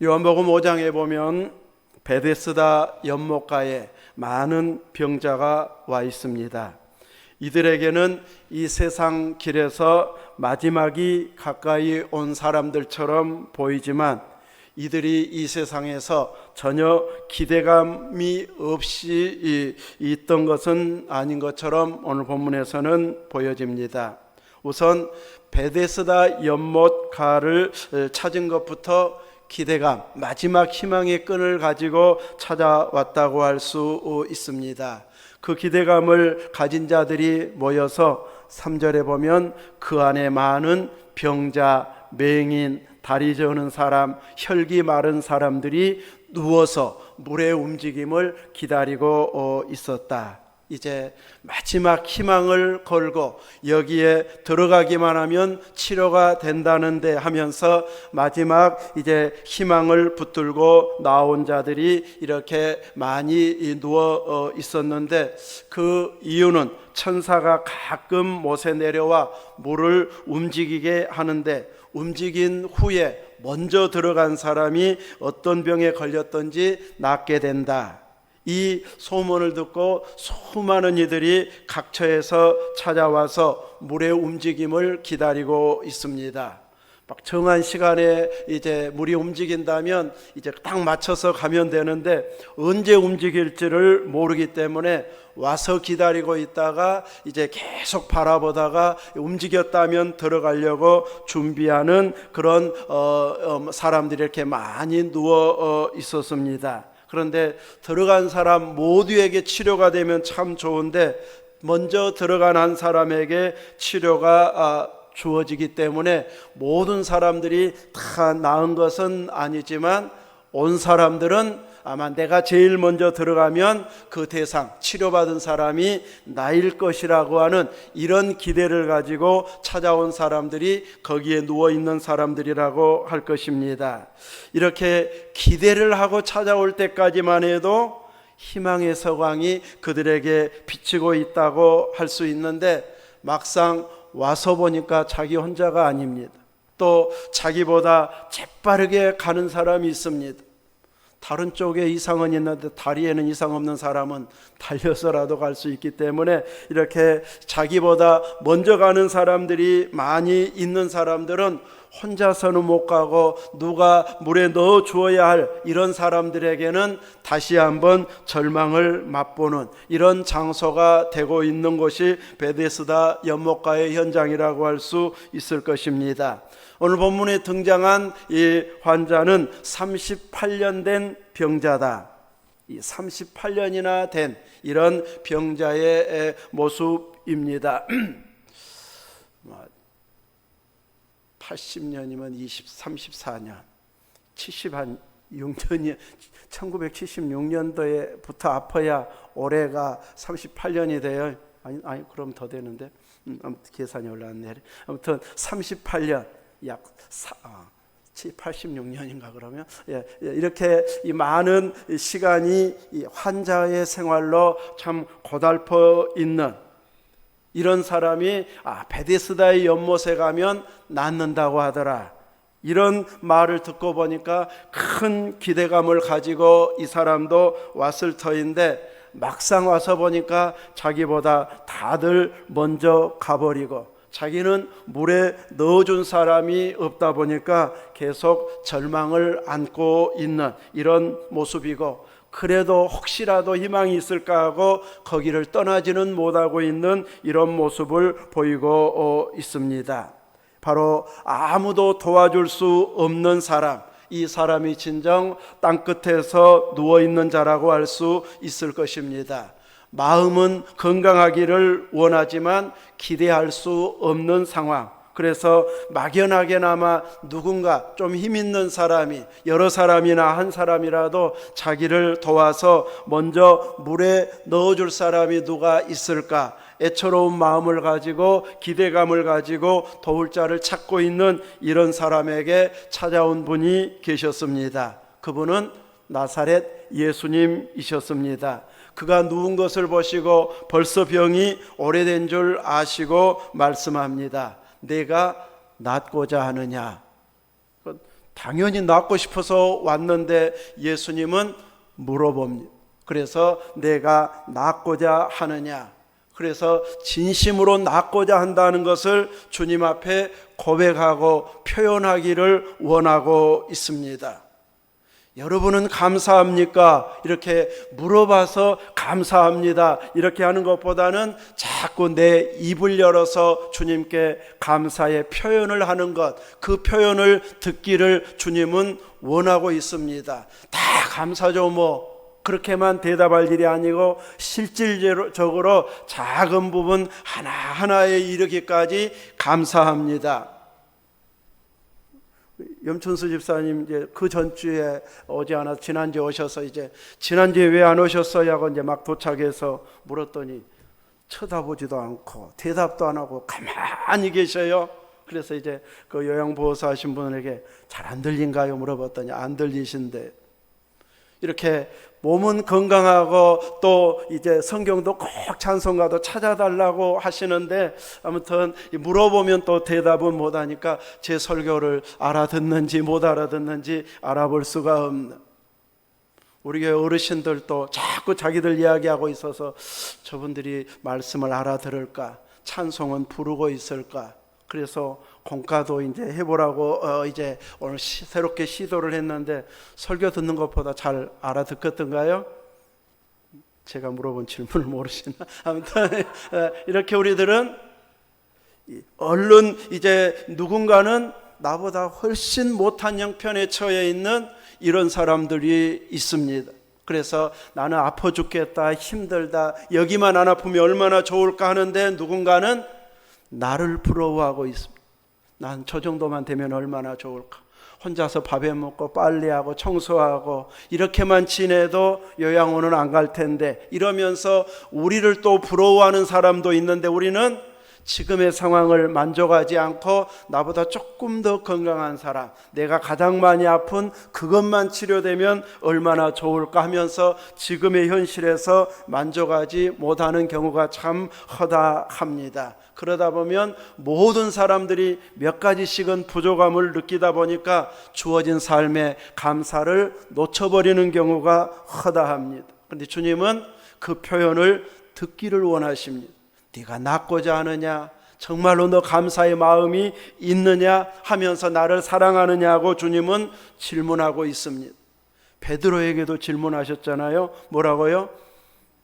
요한복음 5장에 보면 베데스다 연못가에 많은 병자가 와 있습니다. 이들에게는 이 세상 길에서 마지막이 가까이 온 사람들처럼 보이지만 이들이 이 세상에서 전혀 기대감이 없이 있던 것은 아닌 것처럼 오늘 본문에서는 보여집니다. 우선 베데스다 연못가를 찾은 것부터 기대감, 마지막 희망의 끈을 가지고 찾아왔다고 할 수 있습니다. 그 기대감을 가진 자들이 모여서 3절에 보면 그 안에 많은 병자, 맹인, 다리 저는 사람, 혈기 마른 사람들이 누워서 물의 움직임을 기다리고 있었다. 이제 마지막 희망을 걸고 여기에 들어가기만 하면 치료가 된다는데 하면서 마지막 이제 희망을 붙들고 나온 자들이 이렇게 많이 누워 있었는데 그 이유는 천사가 가끔 못에 내려와 물을 움직이게 하는데 움직인 후에 먼저 들어간 사람이 어떤 병에 걸렸던지 낫게 된다. 이 소문을 듣고 수많은 이들이 각처에서 찾아와서 물의 움직임을 기다리고 있습니다. 막 정한 시간에 이제 물이 움직인다면 이제 딱 맞춰서 가면 되는데 언제 움직일지를 모르기 때문에 와서 기다리고 있다가 이제 계속 바라보다가 움직였다면 들어가려고 준비하는 그런 사람들이 이렇게 많이 누워 있었습니다. 그런데 들어간 사람 모두에게 치료가 되면 참 좋은데 먼저 들어간 한 사람에게 치료가 주어지기 때문에 모든 사람들이 다 나은 것은 아니지만 온 사람들은 아마 내가 제일 먼저 들어가면 그 대상, 치료받은 사람이 나일 것이라고 하는 이런 기대를 가지고 찾아온 사람들이 거기에 누워있는 사람들이라고 할 것입니다. 이렇게 기대를 하고 찾아올 때까지만 해도 희망의 서광이 그들에게 비치고 있다고 할 수 있는데 막상 와서 보니까 자기 혼자가 아닙니다. 또 자기보다 재빠르게 가는 사람이 있습니다. 다른 쪽에 이상은 있는데 다리에는 이상 없는 사람은 달려서라도 갈 수 있기 때문에 이렇게 자기보다 먼저 가는 사람들이 많이 있는 사람들은 혼자서는 못 가고 누가 물에 넣어 주어야 할 이런 사람들에게는 다시 한번 절망을 맛보는 이런 장소가 되고 있는 곳이 베데스다 연못가의 현장이라고 할 수 있을 것입니다. 오늘 본문에 등장한 이 환자는 38년 된 병자다. 이 38년이나 된 이런 병자의 모습입니다. 80년이면 34년, 76년이 1976년도에부터 아파야 올해가 38년이 돼요. 아니 그럼 더 되는데 아무튼 계산이 올라왔네. 아무튼 38년 약 86년인가 그러면 이렇게 이 많은 시간이 이 환자의 생활로 참 고달퍼 있는 이런 사람이 베데스다의 연못에 가면 낫는다고 하더라. 이런 말을 듣고 보니까 큰 기대감을 가지고 이 사람도 왔을 터인데 막상 와서 보니까 자기보다 다들 먼저 가버리고 자기는 물에 넣어준 사람이 없다 보니까 계속 절망을 안고 있는 이런 모습이고 그래도 혹시라도 희망이 있을까 하고 거기를 떠나지는 못하고 있는 이런 모습을 보이고 있습니다. 바로 아무도 도와줄 수 없는 사람, 이 사람이 진정 땅끝에서 누워있는 자라고 할 수 있을 것입니다. 마음은 건강하기를 원하지만 기대할 수 없는 상황. 그래서 막연하게나마 누군가 좀 힘 있는 사람이 여러 사람이나 한 사람이라도 자기를 도와서 먼저 물에 넣어줄 사람이 누가 있을까 애처로운 마음을 가지고 기대감을 가지고 도울 자를 찾고 있는 이런 사람에게 찾아온 분이 계셨습니다. 그분은 나사렛 예수님이셨습니다. 그가 누운 것을 보시고 벌써 병이 오래된 줄 아시고 말씀합니다. 내가 낫고자 하느냐. 당연히 낫고 싶어서 왔는데 예수님은 물어봅니다. 그래서 내가 낫고자 하느냐? 그래서 진심으로 낫고자 한다는 것을 주님 앞에 고백하고 표현하기를 원하고 있습니다. 여러분은 감사합니까? 이렇게 물어봐서 감사합니다 이렇게 하는 것보다는 자꾸 내 입을 열어서 주님께 감사의 표현을 하는 것, 그 표현을 듣기를 주님은 원하고 있습니다. 다 감사죠 뭐, 그렇게만 대답할 일이 아니고 실질적으로 작은 부분 하나하나에 이르기까지 감사합니다. 염춘수 집사님 이제 그 전주에 오지 않아서 지난주에 오셔서 이제 지난주에 왜 안 오셨어요 하고 이제 막 도착해서 물었더니 쳐다보지도 않고 대답도 안 하고 가만히 계셔요. 그래서 이제 그 요양보호사 하신 분에게 잘 안 들린가요 물어봤더니 안 들리신대. 이렇게 몸은 건강하고 또 이제 성경도 꼭 찬송가도 찾아달라고 하시는데 아무튼 물어보면 또 대답은 못하니까 제 설교를 알아듣는지 못 알아듣는지 알아볼 수가 없는, 우리 교회 어르신들도 자꾸 자기들 이야기하고 있어서 저분들이 말씀을 알아들을까, 찬송은 부르고 있을까. 그래서 공과도 이제 해보라고 이제 오늘 새롭게 시도를 했는데 설교 듣는 것보다 잘 알아듣겠던가요? 제가 물어본 질문을 모르시나? 아무튼 이렇게 우리들은 얼른 이제 누군가는 나보다 훨씬 못한 형편에 처해 있는 이런 사람들이 있습니다. 그래서 나는 아파 죽겠다, 힘들다, 여기만 안 아프면 얼마나 좋을까 하는데 누군가는 나를 부러워하고 있습니다. 난 저 정도만 되면 얼마나 좋을까. 혼자서 밥해 먹고 빨래하고 청소하고 이렇게만 지내도 요양원은 안 갈 텐데 이러면서 우리를 또 부러워하는 사람도 있는데 우리는 지금의 상황을 만족하지 않고 나보다 조금 더 건강한 사람, 내가 가장 많이 아픈 그것만 치료되면 얼마나 좋을까 하면서 지금의 현실에서 만족하지 못하는 경우가 참 허다합니다. 그러다 보면 모든 사람들이 몇 가지씩은 부족함을 느끼다 보니까 주어진 삶의 감사를 놓쳐버리는 경우가 허다합니다. 그런데 주님은 그 표현을 듣기를 원하십니다. 네가 낫고자 하느냐, 정말로 너 감사의 마음이 있느냐 하면서 나를 사랑하느냐고 주님은 질문하고 있습니다. 베드로에게도 질문하셨잖아요. 뭐라고요?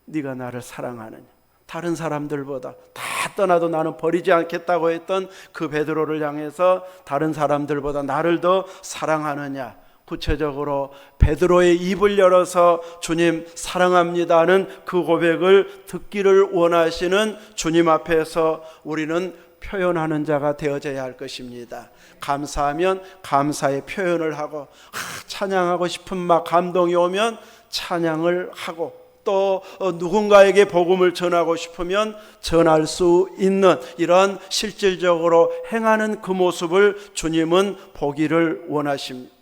네가 나를 사랑하느냐. 다른 사람들보다 다 떠나도 나는 버리지 않겠다고 했던 그 베드로를 향해서 다른 사람들보다 나를 더 사랑하느냐. 구체적으로 베드로의 입을 열어서 주님 사랑합니다는 그 고백을 듣기를 원하시는 주님 앞에서 우리는 표현하는 자가 되어져야 할 것입니다. 감사하면 감사의 표현을 하고, 찬양하고 싶은 막 감동이 오면 찬양을 하고, 또 누군가에게 복음을 전하고 싶으면 전할 수 있는 이런 실질적으로 행하는 그 모습을 주님은 보기를 원하십니다.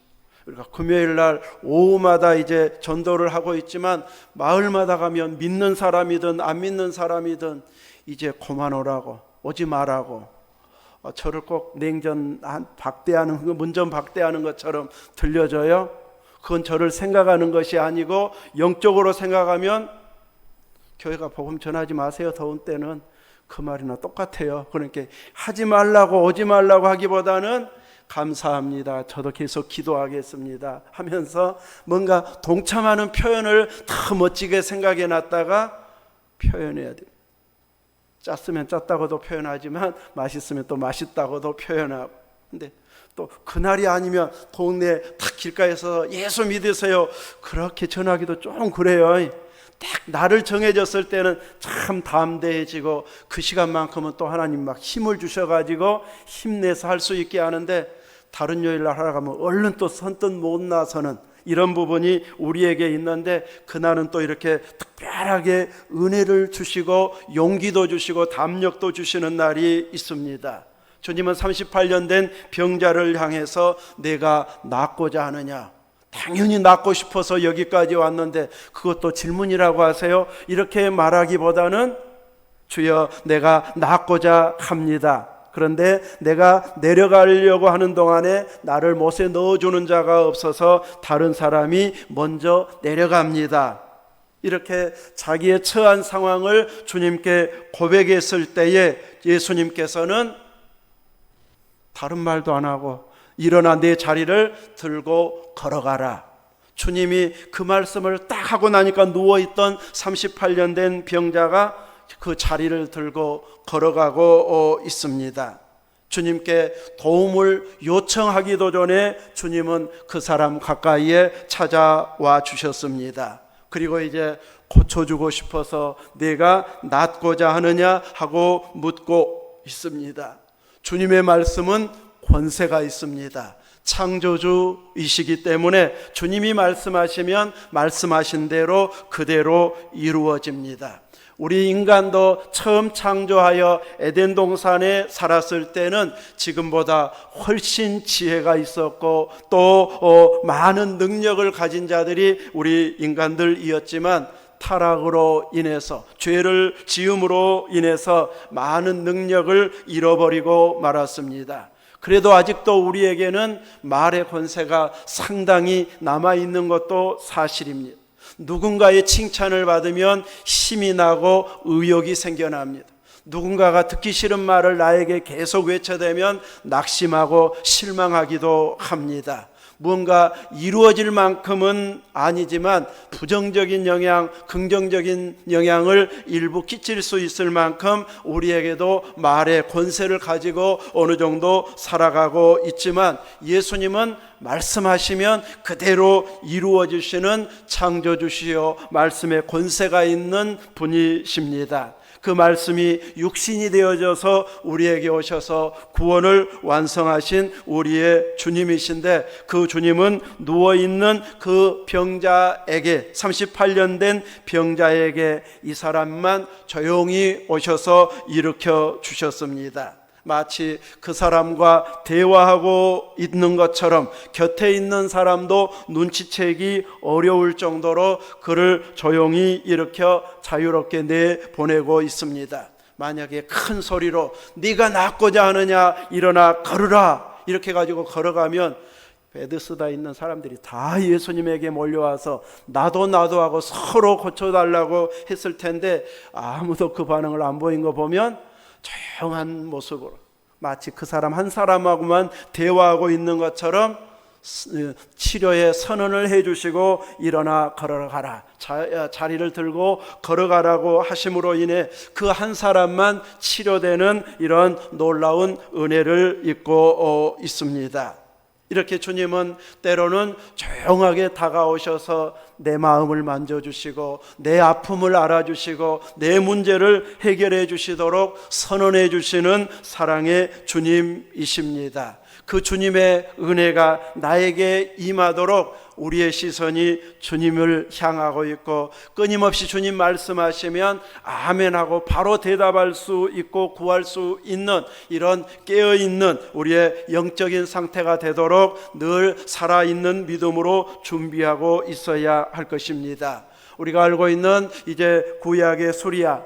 우리가 금요일 날 오후마다 이제 전도를 하고 있지만 마을마다 가면 믿는 사람이든 안 믿는 사람이든 이제 그만 오라고, 오지 말라고, 저를 꼭 냉전 박대하는, 문전 박대하는 것처럼 들려져요. 그건 저를 생각하는 것이 아니고 영적으로 생각하면 교회가 복음 전하지 마세요 더운 때는, 그 말이나 똑같아요. 그러니까 하지 말라고, 오지 말라고 하기보다는 감사합니다, 저도 계속 기도하겠습니다 하면서 뭔가 동참하는 표현을 더 멋지게 생각해 놨다가 표현해야 돼요. 짰으면 짰다고도 표현하지만 맛있으면 또 맛있다고도 표현하고. 근데 또 그날이 아니면 동네 딱 길가에서 예수 믿으세요 그렇게 전하기도 좀 그래요. 딱 날을 정해졌을 때는 참 담대해지고 그 시간만큼은 또 하나님 막 힘을 주셔가지고 힘내서 할 수 있게 하는데, 다른 요일날 하러 가면 얼른 또 선뜻 못 나서는 이런 부분이 우리에게 있는데, 그날은 또 이렇게 특별하게 은혜를 주시고 용기도 주시고 담력도 주시는 날이 있습니다. 주님은 38년 된 병자를 향해서 내가 낫고자 하느냐, 당연히 낫고 싶어서 여기까지 왔는데 그것도 질문이라고 하세요? 이렇게 말하기보다는 주여 내가 낫고자 합니다. 그런데 내가 내려가려고 하는 동안에 나를 못에 넣어주는 자가 없어서 다른 사람이 먼저 내려갑니다. 이렇게 자기의 처한 상황을 주님께 고백했을 때에 예수님께서는 다른 말도 안 하고 일어나 내 자리를 들고 걸어가라. 주님이 그 말씀을 딱 하고 나니까 누워있던 38년 된 병자가 그 자리를 들고 걸어가고 있습니다. 주님께 도움을 요청하기도 전에 주님은 그 사람 가까이에 찾아와 주셨습니다. 그리고 이제 고쳐주고 싶어서 내가 낫고자 하느냐 하고 묻고 있습니다. 주님의 말씀은 권세가 있습니다. 창조주이시기 때문에 주님이 말씀하시면 말씀하신 대로 그대로 이루어집니다. 우리 인간도 처음 창조하여 에덴 동산에 살았을 때는 지금보다 훨씬 지혜가 있었고 또 많은 능력을 가진 자들이 우리 인간들이었지만 타락으로 인해서 죄를 지음으로 인해서 많은 능력을 잃어버리고 말았습니다. 그래도 아직도 우리에게는 말의 권세가 상당히 남아있는 것도 사실입니다. 누군가의 칭찬을 받으면 힘이 나고 의욕이 생겨납니다. 누군가가 듣기 싫은 말을 나에게 계속 외쳐대면 낙심하고 실망하기도 합니다. 무언가 이루어질 만큼은 아니지만 부정적인 영향, 긍정적인 영향을 일부 끼칠 수 있을 만큼 우리에게도 말의 권세를 가지고 어느 정도 살아가고 있지만 예수님은 말씀하시면 그대로 이루어지시는 창조주시요 말씀의 권세가 있는 분이십니다. 그 말씀이 육신이 되어져서 우리에게 오셔서 구원을 완성하신 우리의 주님이신데 그 주님은 누워있는 그 병자에게 38년 된 병자에게 이 사람만 조용히 오셔서 일으켜 주셨습니다. 마치 그 사람과 대화하고 있는 것처럼 곁에 있는 사람도 눈치채기 어려울 정도로 그를 조용히 일으켜 자유롭게 내보내고 있습니다. 만약에 큰 소리로 네가 낫고자 하느냐 일어나 걸으라 이렇게 가지고 걸어가면 베드스다에 있는 사람들이 다 예수님에게 몰려와서 나도 하고 서로 고쳐달라고 했을 텐데 아무도 그 반응을 안 보인 거 보면 조용한 모습으로 마치 그 사람 한 사람하고만 대화하고 있는 것처럼 치료의 선언을 해주시고 일어나 걸어가라, 자리를 들고 걸어가라고 하심으로 인해 그 한 사람만 치료되는 이런 놀라운 은혜를 입고 있습니다. 이렇게 주님은 때로는 조용하게 다가오셔서 내 마음을 만져주시고 내 아픔을 알아주시고 내 문제를 해결해 주시도록 선언해 주시는 사랑의 주님이십니다. 그 주님의 은혜가 나에게 임하도록 우리의 시선이 주님을 향하고 있고 끊임없이 주님 말씀하시면 아멘하고 바로 대답할 수 있고 구할 수 있는 이런 깨어있는 우리의 영적인 상태가 되도록 늘 살아있는 믿음으로 준비하고 있어야 할 것입니다. 우리가 알고 있는 이제 구약의 수리아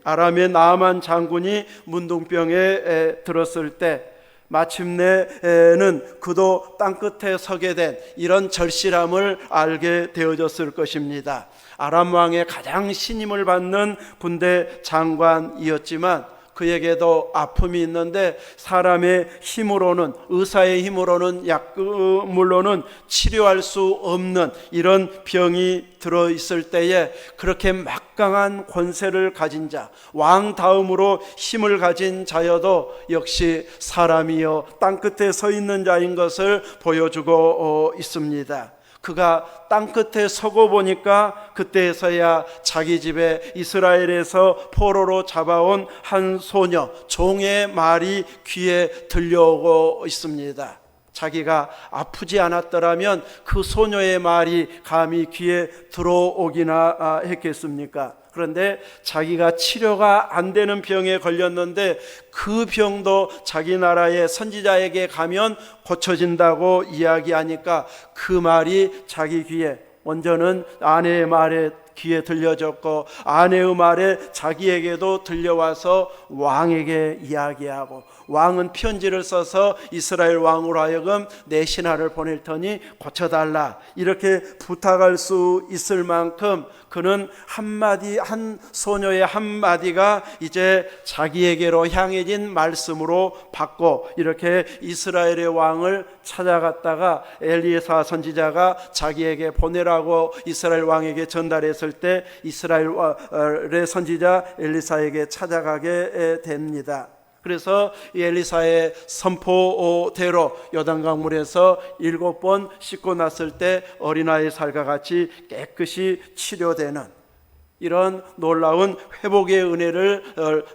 아람의 나아만 장군이 문둥병에 들었을 때 마침내는 그도 땅끝에 서게 된 이런 절실함을 알게 되어졌을 것입니다. 아람 왕의 가장 신임을 받는 군대 장관이었지만 그에게도 아픔이 있는데 사람의 힘으로는 의사의 힘으로는 약물로는 치료할 수 없는 이런 병이 들어있을 때에 그렇게 막강한 권세를 가진 자, 왕 다음으로 힘을 가진 자여도 역시 사람이여 땅끝에 서 있는 자인 것을 보여주고 있습니다. 그가 땅끝에 서고 보니까 그때에서야 자기 집에 이스라엘에서 포로로 잡아온 한 소녀 종의 말이 귀에 들려오고 있습니다. 자기가 아프지 않았더라면 그 소녀의 말이 감히 귀에 들어오기나 했겠습니까? 그런데 자기가 치료가 안 되는 병에 걸렸는데 그 병도 자기 나라의 선지자에게 가면 고쳐진다고 이야기하니까 그 말이 자기 귀에, 먼저는 아내의 말에 귀에 들려졌고 아내의 말에 자기에게도 들려와서 왕에게 이야기하고, 왕은 편지를 써서 이스라엘 왕으로 하여금 내 신하를 보낼 터니 고쳐달라 이렇게 부탁할 수 있을 만큼 그는 한마디, 한 소녀의 한마디가 이제 자기에게로 향해진 말씀으로 받고 이렇게 이스라엘의 왕을 찾아갔다가 엘리사 선지자가 자기에게 보내라고 이스라엘 왕에게 전달했을 때 이스라엘의 선지자 엘리사에게 찾아가게 됩니다. 그래서 이 엘리사의 선포대로 요단강물에서 7번 씻고 났을 때 어린아이 살과 같이 깨끗이 치료되는 이런 놀라운 회복의 은혜를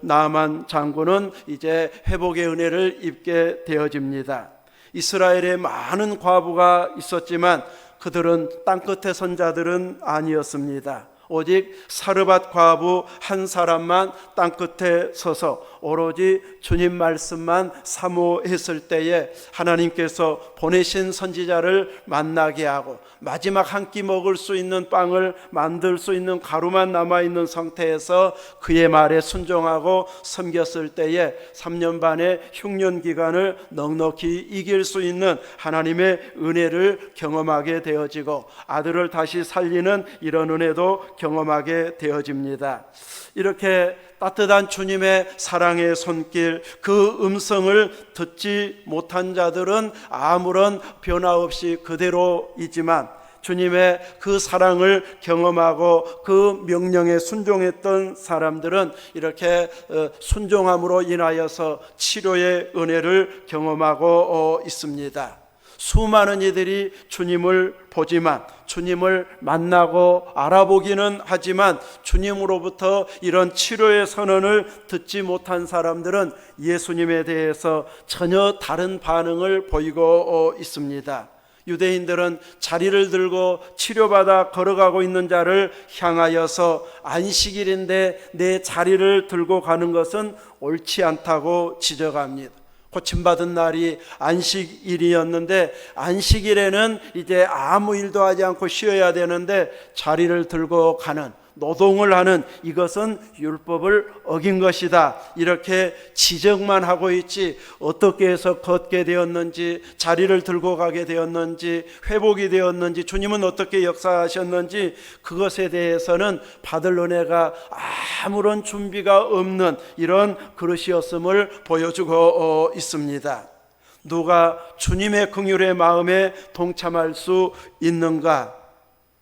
나아만 장군은 이제 회복의 은혜를 입게 되어집니다. 이스라엘에 많은 과부가 있었지만 그들은 땅끝의 선자들은 아니었습니다. 오직 사르밧 과부 한 사람만 땅끝에 서서 오로지 주님 말씀만 사모했을 때에 하나님께서 보내신 선지자를 만나게 하고 마지막 한 끼 먹을 수 있는 빵을 만들 수 있는 가루만 남아있는 상태에서 그의 말에 순종하고 섬겼을 때에 3년 반의 흉년 기간을 넉넉히 이길 수 있는 하나님의 은혜를 경험하게 되어지고 아들을 다시 살리는 이런 은혜도 경험하게 되어집니다. 이렇게 따뜻한 주님의 사랑의 손길, 그 음성을 듣지 못한 자들은 아무런 변화 없이 그대로이지만 주님의 그 사랑을 경험하고 그 명령에 순종했던 사람들은 이렇게 순종함으로 인하여서 치료의 은혜를 경험하고 있습니다. 수많은 이들이 주님을 보지만 주님을 만나고 알아보기는 하지만 주님으로부터 이런 치료의 선언을 듣지 못한 사람들은 예수님에 대해서 전혀 다른 반응을 보이고 있습니다. 유대인들은 자리를 들고 치료받아 걸어가고 있는 자를 향하여서 안식일인데 내 자리를 들고 가는 것은 옳지 않다고 지적합니다. 고침받은 날이 안식일이었는데 안식일에는 이제 아무 일도 하지 않고 쉬어야 되는데 자리를 들고 가는, 노동을 하는 이것은 율법을 어긴 것이다 이렇게 지적만 하고 있지 어떻게 해서 걷게 되었는지, 자리를 들고 가게 되었는지, 회복이 되었는지, 주님은 어떻게 역사하셨는지 그것에 대해서는 받을 은혜가 아무런 준비가 없는 이런 그릇이었음을 보여주고 있습니다. 누가 주님의 긍휼의 마음에 동참할 수 있는가?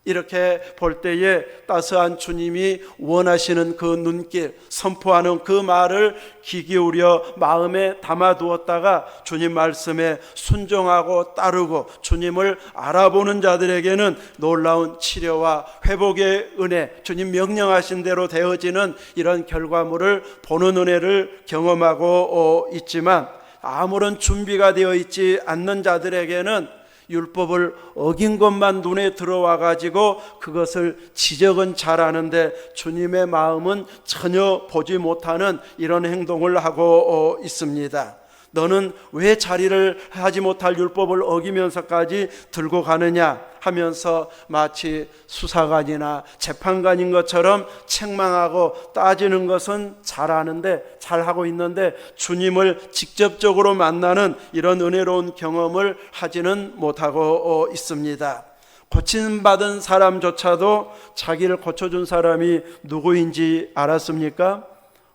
이렇게 볼 때에 따스한 주님이 원하시는 그 눈길, 선포하는 그 말을 귀 기울여 마음에 담아두었다가 주님 말씀에 순종하고 따르고 주님을 알아보는 자들에게는 놀라운 치료와 회복의 은혜, 주님 명령하신 대로 되어지는 이런 결과물을 보는 은혜를 경험하고 있지만 아무런 준비가 되어 있지 않는 자들에게는 율법을 어긴 것만 눈에 들어와 가지고 그것을 지적은 잘하는데 주님의 마음은 전혀 보지 못하는 이런 행동을 하고 있습니다. 너는 왜 자리를 하지 못할 율법을 어기면서까지 들고 가느냐 하면서 마치 수사관이나 재판관인 것처럼 책망하고 따지는 것은 잘하는데, 잘하고 있는데 주님을 직접적으로 만나는 이런 은혜로운 경험을 하지는 못하고 있습니다. 고침받은 사람조차도 자기를 고쳐준 사람이 누구인지 알았습니까?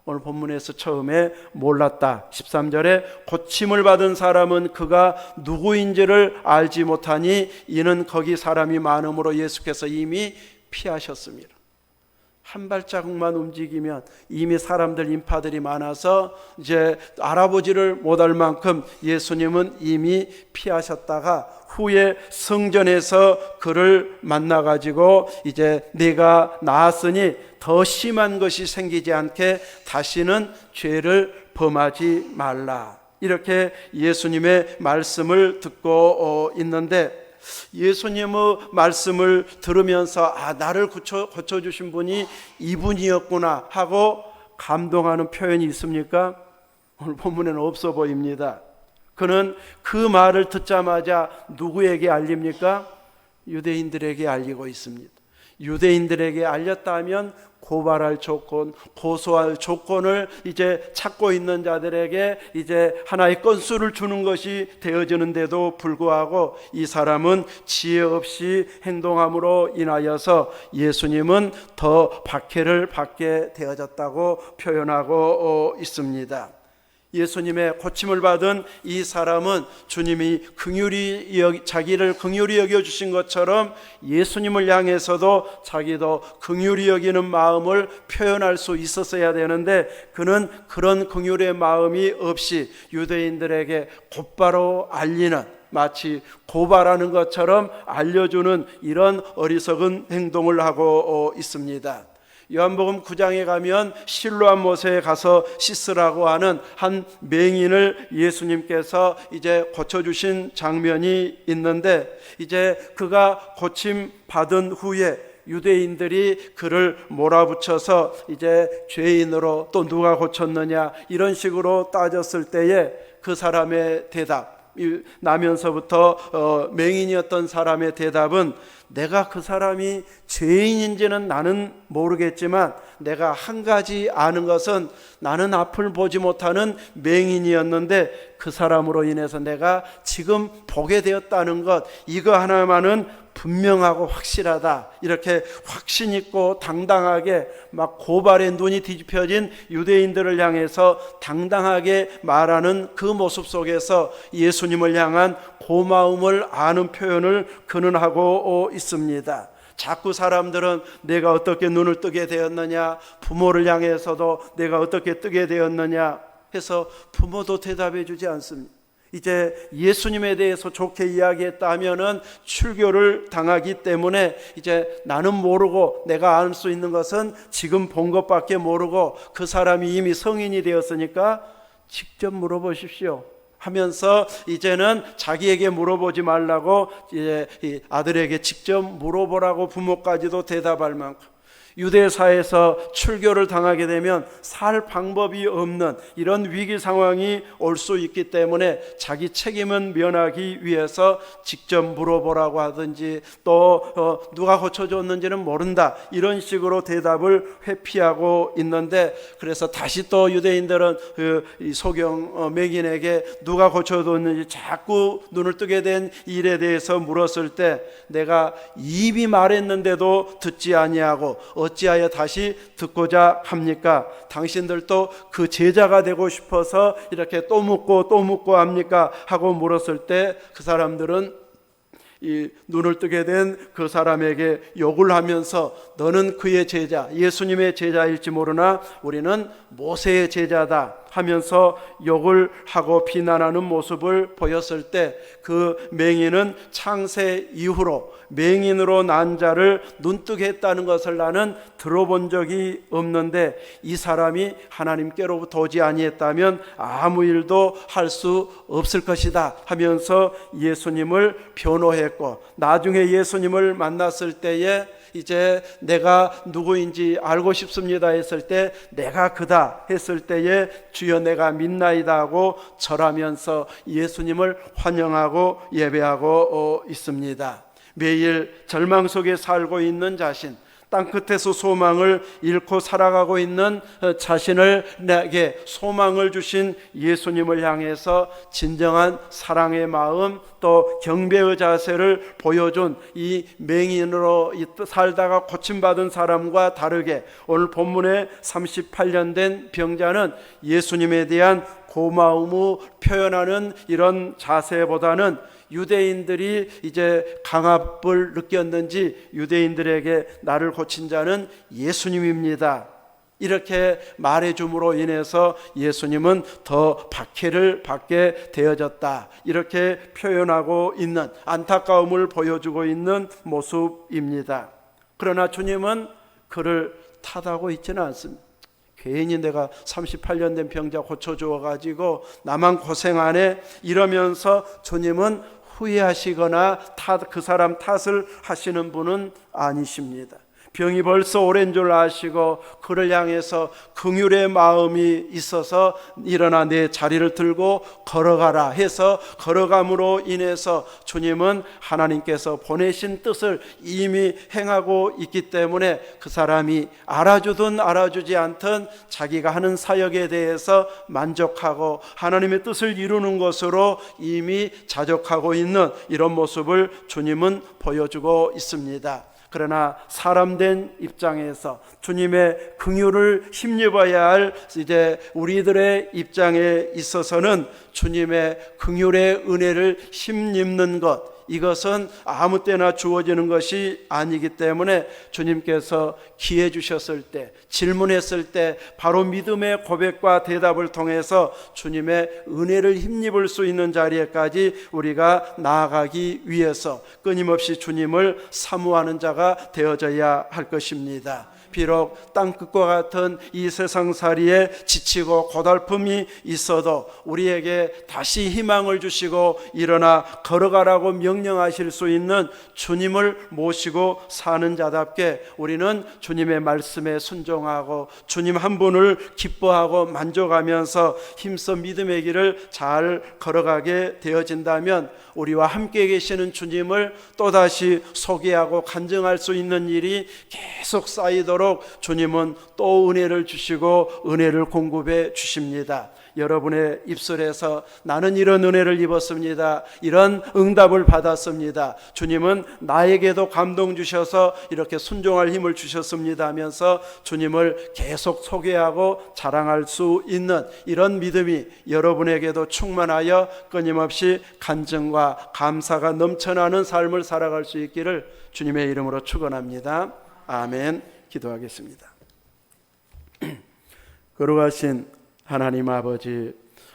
오늘 본문에서 처음에 몰랐다. 13절에 고침을 받은 사람은 그가 누구인지를 알지 못하니 이는 거기 사람이 많음으로 예수께서 이미 피하셨습니다. 한 발자국만 움직이면 이미 사람들, 인파들이 많아서 이제 알아보지를 못할 만큼 예수님은 이미 피하셨다가 후에 성전에서 그를 만나가지고 이제 내가 나았으니 더 심한 것이 생기지 않게 다시는 죄를 범하지 말라. 이렇게 예수님의 말씀을 듣고 있는데 예수님의 말씀을 들으면서 나를 고쳐주신 분이 이분이었구나 하고 감동하는 표현이 있습니까? 오늘 본문에는 없어 보입니다. 그는 그 말을 듣자마자 누구에게 알립니까? 유대인들에게 알리고 있습니다. 유대인들에게 알렸다면 고발할 조건, 고소할 조건을 이제 찾고 있는 자들에게 이제 하나의 건수를 주는 것이 되어지는데도 불구하고 이 사람은 지혜 없이 행동함으로 인하여서 예수님은 더 박해를 받게 되어졌다고 표현하고 있습니다. 예수님의 고침을 받은 이 사람은 주님이 자기를 긍휼히 여겨주신 것처럼 예수님을 향해서도 자기도 긍휼히 여기는 마음을 표현할 수 있었어야 되는데 그는 그런 긍휼의 마음이 없이 유대인들에게 곧바로 알리는, 마치 고발하는 것처럼 알려주는 이런 어리석은 행동을 하고 있습니다. 요한복음 9장에 가면 실로암 못에 가서 씻으라고 하는 한 맹인을 예수님께서 이제 고쳐주신 장면이 있는데, 이제 그가 고침 받은 후에 유대인들이 그를 몰아붙여서 이제 죄인으로 또 누가 고쳤느냐 이런 식으로 따졌을 때에 그 사람의 대답, 나면서부터 맹인이었던 사람의 대답은, 내가 그 사람이 죄인인지는 나는 모르겠지만 내가 한 가지 아는 것은 나는 앞을 보지 못하는 맹인이었는데 그 사람으로 인해서 내가 지금 보게 되었다는 것, 이거 하나만은 분명하고 확실하다. 이렇게 확신 있고 당당하게 막 고발의 눈이 뒤집혀진 유대인들을 향해서 당당하게 말하는 그 모습 속에서 예수님을 향한 고마움을 아는 표현을 그는 하고 있습니다. 자꾸 사람들은 내가 어떻게 눈을 뜨게 되었느냐, 부모를 향해서도 내가 어떻게 뜨게 되었느냐 해서 부모도 대답해 주지 않습니다. 이제 예수님에 대해서 좋게 이야기했다면은 출교를 당하기 때문에 이제 나는 모르고 내가 알 수 있는 것은 지금 본 것밖에 모르고 그 사람이 이미 성인이 되었으니까 직접 물어보십시오 하면서 이제는 자기에게 물어보지 말라고 이제 아들에게 직접 물어보라고 부모까지도 대답할 만큼, 유대사에서 출교를 당하게 되면 살 방법이 없는 이런 위기 상황이 올 수 있기 때문에 자기 책임은 면하기 위해서 직접 물어보라고 하든지 또 누가 고쳐줬는지는 모른다 이런 식으로 대답을 회피하고 있는데, 그래서 다시 또 유대인들은 그 소경 맹인에게 누가 고쳐줬는지 자꾸 눈을 뜨게 된 일에 대해서 물었을 때, 내가 입이 말했는데도 듣지 아니하고 어찌하여 다시 듣고자 합니까? 당신들도 그 제자가 되고 싶어서 이렇게 또 묻고 합니까? 하고 물었을 때 그 사람들은 이 눈을 뜨게 된 그 사람에게 욕을 하면서, 너는 그의 제자, 예수님의 제자일지 모르나 우리는 모세의 제자다 하면서 욕을 하고 비난하는 모습을 보였을 때, 그 맹인은 창세 이후로 맹인으로 난 자를 눈뜨게 했다는 것을 나는 들어본 적이 없는데, 이 사람이 하나님께로부터 오지 아니했다면 아무 일도 할 수 없을 것이다 하면서 예수님을 변호했고, 나중에 예수님을 만났을 때에 이제 내가 누구인지 알고 싶습니다 했을 때, 내가 그다 했을 때에 주여 내가 믿나이다 하고 절하면서 예수님을 환영하고 예배하고 있습니다. 매일 절망 속에 살고 있는 자신, 땅끝에서 소망을 잃고 살아가고 있는 자신을, 내게 소망을 주신 예수님을 향해서 진정한 사랑의 마음 또 경배의 자세를 보여준 이 맹인으로 살다가 고침받은 사람과 다르게, 오늘 본문에 38년 된 병자는 예수님에 대한 고마움을 표현하는 이런 자세보다는 유대인들이 이제 강압을 느꼈는지 유대인들에게 나를 고친 자는 예수님입니다 이렇게 말해줌으로 인해서 예수님은 더 박해를 받게 되어졌다 이렇게 표현하고 있는, 안타까움을 보여주고 있는 모습입니다. 그러나 주님은 그를 탓하고 있지는 않습니다. 괜히 내가 38년 된 병자 고쳐주어가지고 나만 고생하네 이러면서 주님은 후회하시거나 그 사람 탓을 하시는 분은 아니십니다. 병이 벌써 오랜 줄 아시고 그를 향해서 긍휼의 마음이 있어서 일어나 내 자리를 들고 걸어가라 해서 걸어감으로 인해서 주님은 하나님께서 보내신 뜻을 이미 행하고 있기 때문에 그 사람이 알아주든 알아주지 않든 자기가 하는 사역에 대해서 만족하고 하나님의 뜻을 이루는 것으로 이미 자족하고 있는 이런 모습을 주님은 보여주고 있습니다. 그러나 사람된 입장에서 주님의 긍휼을 힘입어야 할 이제 우리들의 입장에 있어서는 주님의 긍휼의 은혜를 힘입는 것, 이것은 아무 때나 주어지는 것이 아니기 때문에 주님께서 기회 주셨을 때, 질문했을 때 바로 믿음의 고백과 대답을 통해서 주님의 은혜를 힘입을 수 있는 자리에까지 우리가 나아가기 위해서 끊임없이 주님을 사모하는 자가 되어져야 할 것입니다. 비록 땅끝과 같은 이 세상살이에 지치고 고달픔이 있어도 우리에게 다시 희망을 주시고 일어나 걸어가라고 명령하실 수 있는 주님을 모시고 사는 자답게 우리는 주님의 말씀에 순종하고 주님 한 분을 기뻐하고 만족하면서 힘써 믿음의 길을 잘 걸어가게 되어진다면 우리와 함께 계시는 주님을 또다시 소개하고 간증할 수 있는 일이 계속 쌓이도록 주님은 또 은혜를 주시고 은혜를 공급해 주십니다. 여러분의 입술에서 나는 이런 은혜를 입었습니다, 이런 응답을 받았습니다, 주님은 나에게도 감동 주셔서 이렇게 순종할 힘을 주셨습니다 하면서 주님을 계속 소개하고 자랑할 수 있는 이런 믿음이 여러분에게도 충만하여 끊임없이 간증과 감사가 넘쳐나는 삶을 살아갈 수 있기를 주님의 이름으로 축원합니다. 아멘. 기도하겠습니다. 거룩하신 하나님 아버지,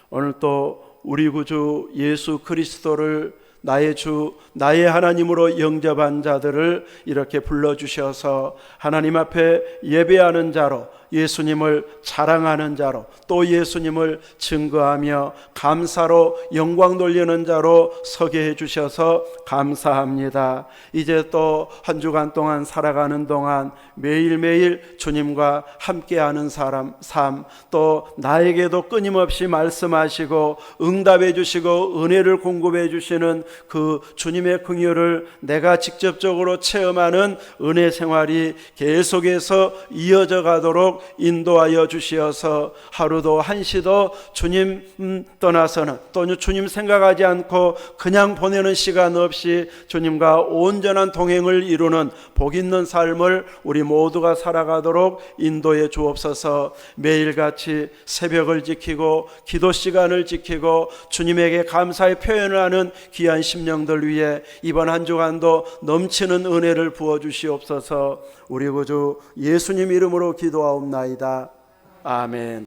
오늘 또 우리 구주 예수 그리스도를 나의 주, 나의 하나님으로 영접한 자들을 이렇게 불러주셔서 하나님 앞에 예배하는 자로, 예수님을 자랑하는 자로, 또 예수님을 증거하며 감사로 영광 돌리는 자로 서게 해주셔서 감사합니다. 이제 또 한 주간 동안 살아가는 동안 매일매일 주님과 함께하는 삶, 또 나에게도 끊임없이 말씀하시고 응답해 주시고 은혜를 공급해 주시는 그 주님의 긍휼을 내가 직접적으로 체험하는 은혜 생활이 계속해서 이어져 가도록 인도하여 주시어서 하루도 한시도 주님 떠나서는, 또 주님 생각하지 않고 그냥 보내는 시간 없이 주님과 온전한 동행을 이루는 복 있는 삶을 우리 모두가 살아가도록 인도해 주옵소서. 매일같이 새벽을 지키고 기도 시간을 지키고 주님에게 감사의 표현을 하는 귀한 심령들 위해 이번 한 주간도 넘치는 은혜를 부어주시옵소서. 우리 구주 예수님 이름으로 기도하옵나이다. 아멘.